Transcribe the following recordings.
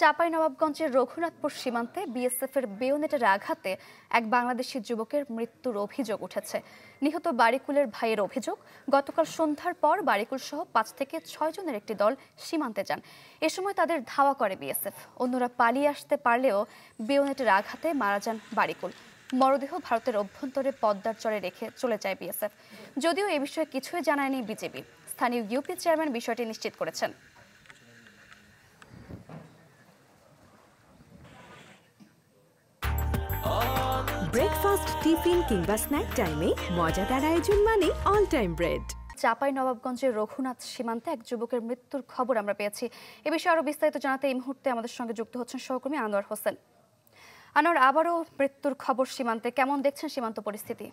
চাঁপাইনবাবগঞ্জের রঘুনাথপুর সীমান্তে বিএসএফের বেয়োনেটের আঘাতে এক বাংলাদেশি যুবকের মৃত্যুর অভিযোগ উঠেছে। নিহত বারিকুলের ভাইয়ের অভিযোগ, গতকাল সন্ধ্যার পর বারিকুল সহ 5 থেকে 6 জনের একটি দল সীমান্তে যান। এ সময় তাদের ধাওয়া করে বিএসএফ। অন্যরা পালিয়ে আসতে পারলেও বেয়োনেটের আঘাতে মারা যান বারিকুল। মরদেহ ভারতের অভ্যন্তরে পদ্মার চরে রেখে চলে যায় বিএসএফ। যদিও এ বিষয়ে কিছুই জানায়নি বিজেপি। স্থানীয় ইউপি চেয়ারম্যান বিষয়টি নিশ্চিত করেছেন। ব্রেকফাস্ট, টিফিন কিংবা স্ন্যাক টাইমে মজাদার আয়োজন মানে অল টাইম ব্রেড। চাঁপাইনবাবগঞ্জের রঘুনাথ সীমান্তে এক যুবকের মৃত্যুর খবর আমরা পেয়েছি। এ বিষয়ে আরো বিস্তারিত জানাতে এই মুহূর্তে আমাদের সঙ্গে যুক্ত হচ্ছেন সহকর্মী আনোয়ার হোসেন। আনোয়ার, আবারও মৃত্যুর খবর সীমান্তে, কেমন দেখছেন সীমান্ত পরিস্থিতি?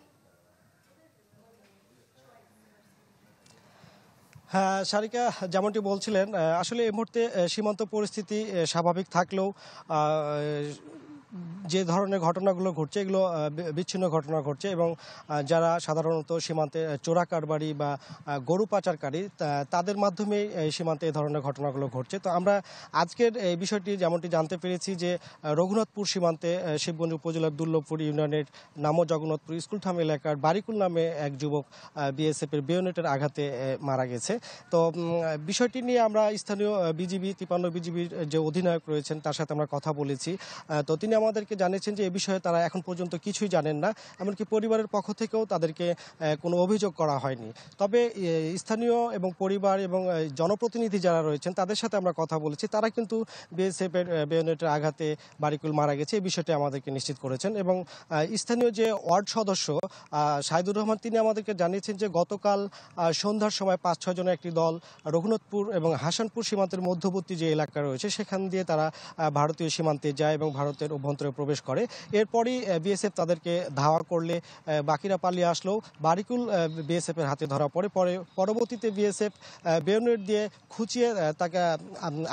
হ্যাঁ সারিকা, যেমনটি বলছিলেন, আসলে এই মুহূর্তে সীমান্ত পরিস্থিতি স্বাভাবিক থাকলেও যে ধরনের ঘটনাগুলো ঘটছে এগুলো বিচ্ছিন্ন ঘটনা ঘটছে এবং যারা সাধারণত সীমান্তে চোরা কারবারি বা গরু পাচারকারী তাদের মাধ্যমে এই সীমান্তে এই ধরনের ঘটনাগুলো ঘটছে। তো আমরা আজকের এই বিষয়টি যেমনটি জানতে পেরেছি যে রঘুনাথপুর সীমান্তে শিবগঞ্জ উপজেলার দুর্লভপুর ইউনিয়নের নামো জগন্নাথপুর স্কুলঠাম এলাকার বারিকুল নামে এক যুবক বিএসএফের বেয়োনেটের আঘাতে মারা গেছে। তো বিষয়টি নিয়ে আমরা স্থানীয় বিজিবি 53 বিজিবির যে অধিনায়ক রয়েছেন তার সাথে আমরা কথা বলেছি। তো তিনি আমাদেরকে জানিয়েছেন যে এ বিষয়ে তারা এখন পর্যন্ত কিছুই জানেন না, এমনকি পরিবারের পক্ষ থেকেও তাদেরকে কোনো অভিযোগ করা হয়নি। তবে স্থানীয় এবং পরিবার এবং জনপ্রতিনিধি যারা রয়েছেন তাদের সাথে আমরা কথা বলেছি, তারা কিন্তু বিএসএফের বেয়োনেটের আঘাতে বারিকুল মারা গেছে এই বিষয়টি আমাদেরকে নিশ্চিত করেছেন। এবং স্থানীয় যে ওয়ার্ড সদস্য শাহিদুর রহমান তিনি আমাদেরকে জানিয়েছেন যে গতকাল সন্ধ্যার সময় 5-6 জনের একটি দল রঘুনাথপুর এবং হাসানপুর সীমান্তের মধ্যবর্তী যে এলাকা রয়েছে সেখান দিয়ে তারা ভারতীয় সীমান্তে যায় এবং ভারতের অভ্যন্তরে প্রবেশ করে। এরপরই বিএসএফ তাদেরকে ধাওয়া করলে বাকিরা পালিয়ে আসলেও বারিকুল বিএসএফের হাতে ধরা পড়ে। পরবর্তীতে বিএসএফ বেয়োনেট দিয়ে খুঁচিয়ে তাকে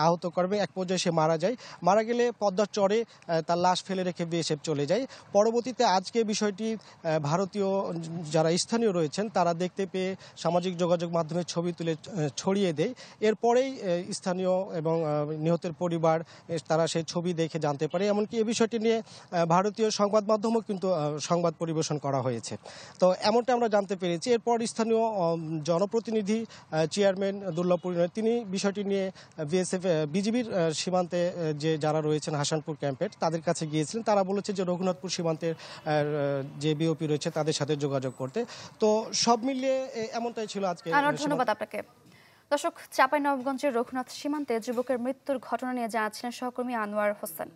আহত করবে, এক পর্যায়ে সে মারা যায়। মারা গেলে পদ্মার চরে তার লাশ ফেলে রেখে বিএসএফ চলে যায়। পরবর্তীতে আজকে বিষয়টি ভারতীয় যারা স্থানীয় রয়েছেন তারা দেখতে পেয়ে সামাজিক যোগাযোগ মাধ্যমে ছবি তুলে ছড়িয়ে দেয়। এরপরেই স্থানীয় এবং নিহতের পরিবার তারা সেই ছবি দেখে জানতে পারে। এমনকি এই বিষয়টি নিয়ে ভারতীয় সংবাদ মাধ্যমও কিন্তু সংবাদ পরিবেশন করা হয়েছে। তো এমনটা আমরা জানতে পেরেছি। এরপর স্থানীয় জনপ্রতিনিধি চেয়ারম্যান দুর্লভপুর তিনি বিষয়টি নিয়ে বিএসএফ বিজিবির সীমান্তে যে যারা রয়েছেন হাসানপুর ক্যাম্পের তাদের কাছে গিয়েছিলেন। তারা বলেছে যে রঘুনাথপুর সীমান্তের যে বিওপি রয়েছে তাদের সাথে যোগাযোগ করতে। তো সব মিলিয়ে এমনটাই ছিল আজকে। ধন্যবাদ আপনাকে। দর্শক, চাঁপাইনবাবগঞ্জের রঘুনাথ সীমান্তে যুবকের মৃত্যুর ঘটনা নিয়ে জানাচ্ছিলেন সহকর্মী আনোয়ার হোসেন।